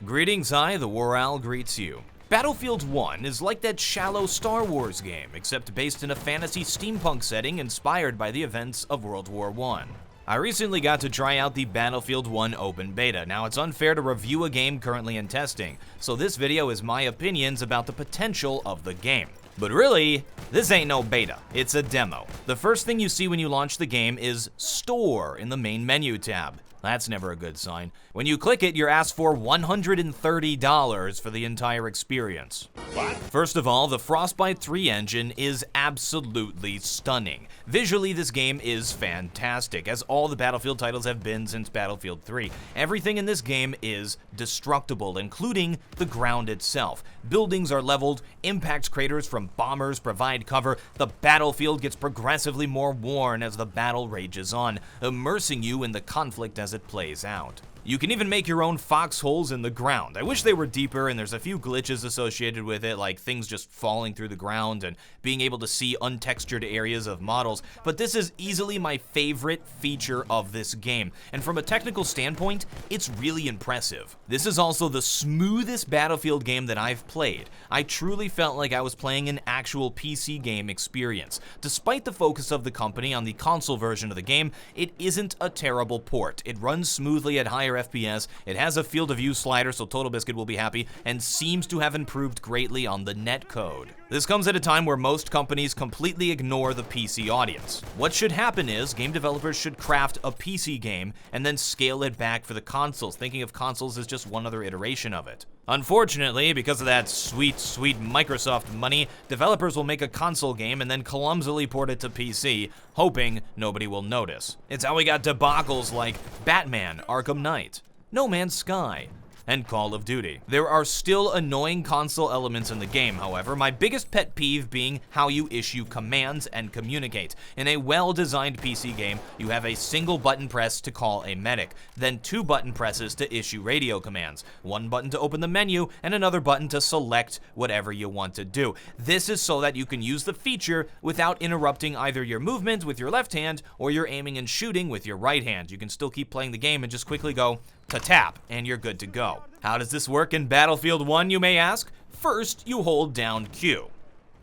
Greetings, TheWarOwl greets you. Battlefield 1 is like that shallow Star Wars game, except based in a fantasy steampunk setting inspired by the events of World War I. I recently got to try out the Battlefield 1 open beta. Now, it's unfair to review a game currently in testing, so this video is my opinions about the potential of the game. But really, this ain't no beta, it's a demo. The first thing you see when you launch the game is Store in the main menu tab. That's never a good sign. When you click it, you're asked for $130 for the entire experience. What? First of all, the Frostbite 3 engine is absolutely stunning. Visually, this game is fantastic, as all the Battlefield titles have been since Battlefield 3. Everything in this game is destructible, including the ground itself. Buildings are leveled, impact craters from bombers provide cover, the battlefield gets progressively more worn as the battle rages on, immersing you in the conflict as it plays out. You can even make your own foxholes in the ground. I wish they were deeper, and there's a few glitches associated with it, like things just falling through the ground and being able to see untextured areas of models, but this is easily my favorite feature of this game, and from a technical standpoint, it's really impressive. This is also the smoothest Battlefield game that I've played. I truly felt like I was playing an actual PC game experience. Despite the focus of the company on the console version of the game, it isn't a terrible port. It runs smoothly at higher FPS, it has a field of view slider so Total Biscuit will be happy, and seems to have improved greatly on the netcode. This comes at a time where most companies completely ignore the PC audience. What should happen is, game developers should craft a PC game and then scale it back for the consoles, thinking of consoles as just one other iteration of it. Unfortunately, because of that sweet, sweet Microsoft money, developers will make a console game and then clumsily port it to PC, hoping nobody will notice. It's how we got debacles like Batman: Arkham Knight, No Man's Sky, and Call of Duty. There are still annoying console elements in the game, however, my biggest pet peeve being how you issue commands and communicate. In a well-designed PC game, you have a single button press to call a medic, then 2 button presses to issue radio commands, 1 button to open the menu, and another button to select whatever you want to do. This is so that you can use the feature without interrupting either your movement with your left hand or your aiming and shooting with your right hand. You can still keep playing the game and just quickly go to tap, and you're good to go. How does this work in Battlefield 1, you may ask? First, you hold down Q.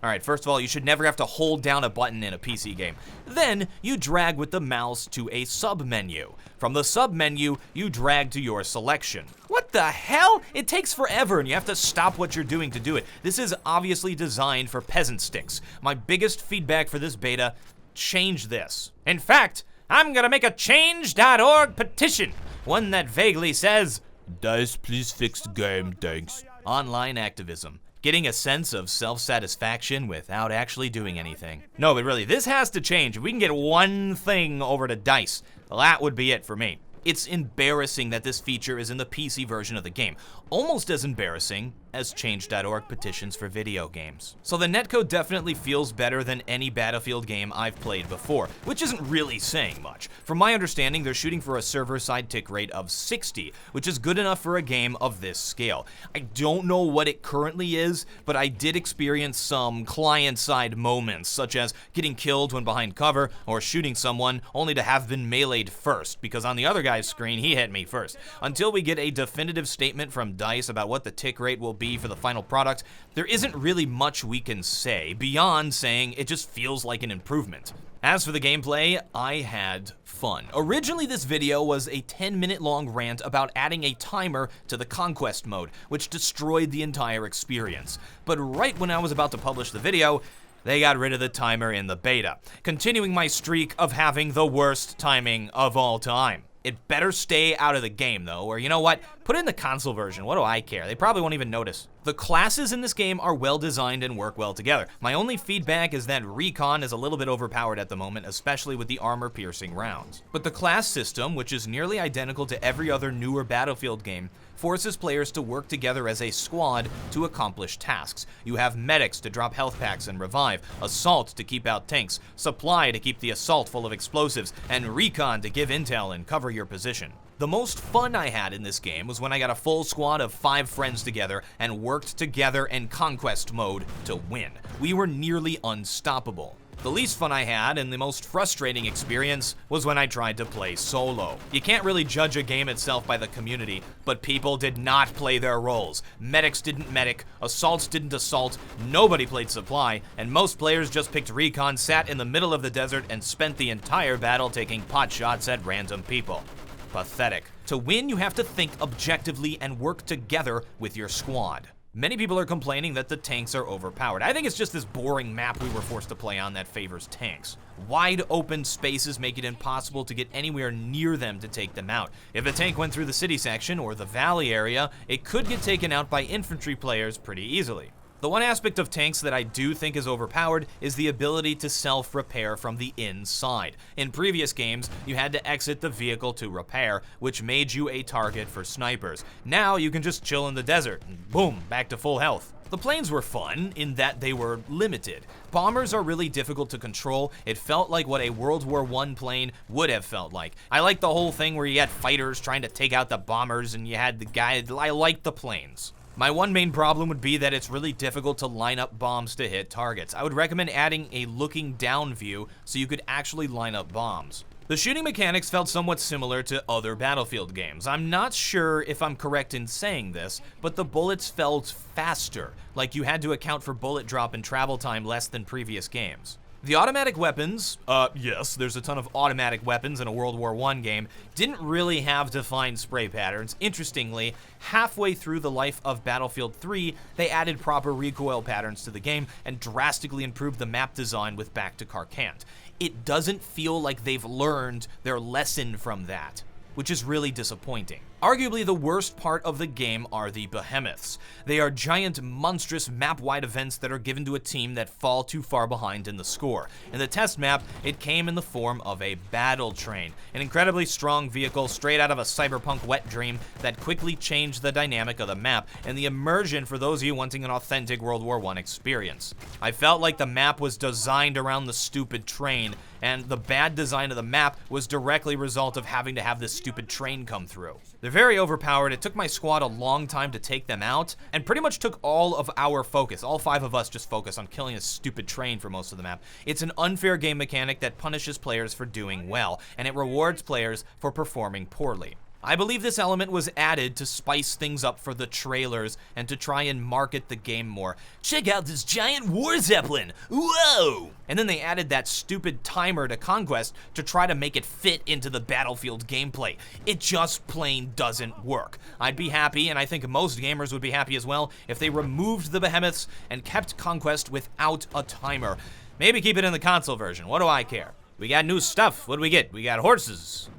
Alright, first of all, you should never have to hold down a button in a PC game. Then, you drag with the mouse to a sub-menu. From the sub-menu, you drag to your selection. What the hell? It takes forever, and you have to stop what you're doing to do it. This is obviously designed for peasant sticks. My biggest feedback for this beta, change this. In fact, I'm gonna make a change.org petition. One that vaguely says, "DICE, please fix the game, thanks." Online activism. Getting a sense of self-satisfaction without actually doing anything. No, but really, this has to change. If we can get one thing over to DICE, that would be it for me. It's embarrassing that this feature is in the PC version of the game. Almost as embarrassing as change.org petitions for video games. So the netcode definitely feels better than any Battlefield game I've played before, which isn't really saying much. From my understanding, they're shooting for a server-side tick rate of 60, which is good enough for a game of this scale. I don't know what it currently is, but I did experience some client-side moments, such as getting killed when behind cover, or shooting someone only to have been meleeed first, because on the other guy's screen, he hit me first. Until we get a definitive statement from DICE about what the tick rate will be for the final product, there isn't really much we can say beyond saying it just feels like an improvement. As for the gameplay, I had fun. Originally, this video was a 10-minute long rant about adding a timer to the Conquest mode, which destroyed the entire experience. But right when I was about to publish the video, they got rid of the timer in the beta, continuing my streak of having the worst timing of all time. It better stay out of the game though, or you know what? Put it in the console version, what do I care? They probably won't even notice. The classes in this game are well designed and work well together. My only feedback is that Recon is a little bit overpowered at the moment, especially with the armor-piercing rounds. But the class system, which is nearly identical to every other newer Battlefield game, forces players to work together as a squad to accomplish tasks. You have medics to drop health packs and revive, assault to keep out tanks, supply to keep the assault full of explosives, and recon to give intel and cover your position. The most fun I had in this game was when I got a full squad of 5 friends together and worked together in conquest mode to win. We were nearly unstoppable. The least fun I had and the most frustrating experience was when I tried to play solo. You can't really judge a game itself by the community, but people did not play their roles. Medics didn't medic, assaults didn't assault, nobody played supply, and most players just picked recon, sat in the middle of the desert, and spent the entire battle taking pot shots at random people. Pathetic. To win, you have to think objectively and work together with your squad. Many people are complaining that the tanks are overpowered. I think it's just this boring map we were forced to play on that favors tanks. Wide open spaces make it impossible to get anywhere near them to take them out. If a tank went through the city section or the valley area, it could get taken out by infantry players pretty easily. The one aspect of tanks that I do think is overpowered is the ability to self-repair from the inside. In previous games, you had to exit the vehicle to repair, which made you a target for snipers. Now you can just chill in the desert, and boom, back to full health. The planes were fun in that they were limited. Bombers are really difficult to control. It felt like what a World War I plane would have felt like. I liked the whole thing where you had fighters trying to take out the bombers and you had the guy. I liked the planes. My one main problem would be that it's really difficult to line up bombs to hit targets. I would recommend adding a looking down view so you could actually line up bombs. The shooting mechanics felt somewhat similar to other Battlefield games. I'm not sure if I'm correct in saying this, but the bullets felt faster, like you had to account for bullet drop and travel time less than previous games. The automatic weapons, yes, there's a ton of automatic weapons in a World War I game, didn't really have defined spray patterns. Interestingly, halfway through the life of Battlefield 3, they added proper recoil patterns to the game and drastically improved the map design with Back to Carcant. It doesn't feel like they've learned their lesson from that, which is really disappointing. Arguably the worst part of the game are the Behemoths. They are giant, monstrous map-wide events that are given to a team that fall too far behind in the score. In the test map, it came in the form of a battle train, an incredibly strong vehicle straight out of a cyberpunk wet dream that quickly changed the dynamic of the map and the immersion for those of you wanting an authentic World War I experience. I felt like the map was designed around the stupid train, and the bad design of the map was directly a result of having to have this stupid train come through. They're very overpowered. It took my squad a long time to take them out, and pretty much took all of our focus. All 5 of us just focused on killing a stupid train for most of the map. It's an unfair game mechanic that punishes players for doing well, and it rewards players for performing poorly. I believe this element was added to spice things up for the trailers and to try and market the game more. Check out this giant war zeppelin, whoa! And then they added that stupid timer to Conquest to try to make it fit into the Battlefield gameplay. It just plain doesn't work. I'd be happy, and I think most gamers would be happy as well, if they removed the Behemoths and kept Conquest without a timer. Maybe keep it in the console version, what do I care? We got new stuff, what do we get? We got horses.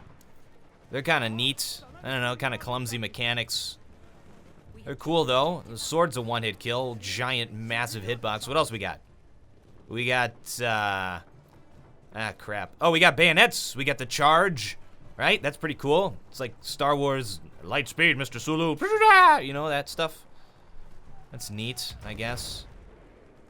They're kind of neat. I don't know, kind of clumsy mechanics. They're cool though. The sword's a one-hit kill, giant, massive hitbox. What else we got? We got, crap. Oh, we got bayonets. We got the charge, right? That's pretty cool. It's like Star Wars light speed, Mr. Sulu. You know, that stuff. That's neat, I guess.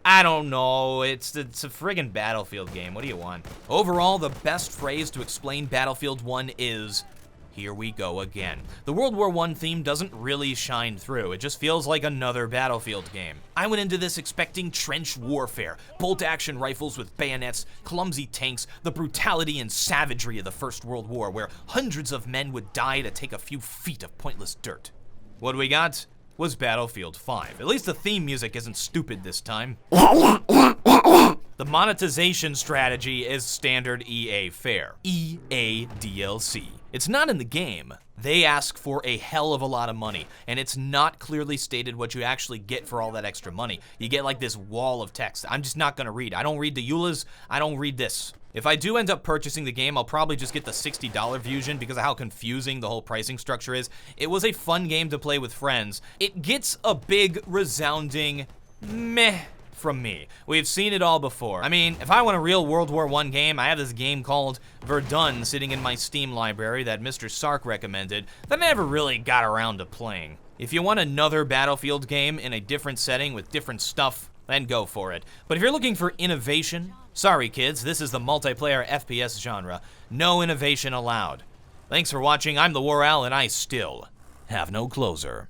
I don't know, it's a friggin' Battlefield game. What do you want? Overall, the best phrase to explain Battlefield 1 is, here we go again. The World War I theme doesn't really shine through. It just feels like another Battlefield game. I went into this expecting trench warfare, bolt-action rifles with bayonets, clumsy tanks, the brutality and savagery of the First World War, where hundreds of men would die to take a few feet of pointless dirt. What we got was Battlefield 5. At least the theme music isn't stupid this time. The monetization strategy is standard EA fare. EA DLC. It's not in the game. They ask for a hell of a lot of money, and it's not clearly stated what you actually get for all that extra money. You get like this wall of text. I'm just not gonna read. I don't read the EULAs, I don't read this. If I do end up purchasing the game, I'll probably just get the $60 version because of how confusing the whole pricing structure is. It was a fun game to play with friends. It gets a big, resounding meh from me. We've seen it all before. I mean, if I want a real World War I game, I have this game called Verdun sitting in my Steam library that Mr. Sark recommended that I never really got around to playing. If you want another Battlefield game in a different setting with different stuff, then go for it. But if you're looking for innovation, sorry kids, this is the multiplayer FPS genre. No innovation allowed. Thanks for watching, I'm TheWarOwl, and I still have no closer.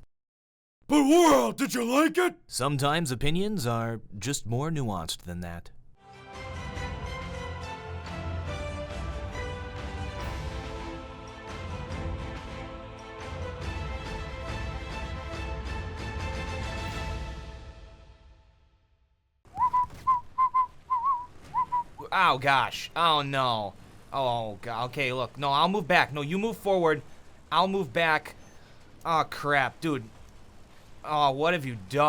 But WarOwl, did you like it? Sometimes opinions are just more nuanced than that. Oh, gosh. Oh, no. Oh, God. Okay, look. No, I'll move back. No, you move forward. I'll move back. Oh, crap. Dude. Oh, what have you done?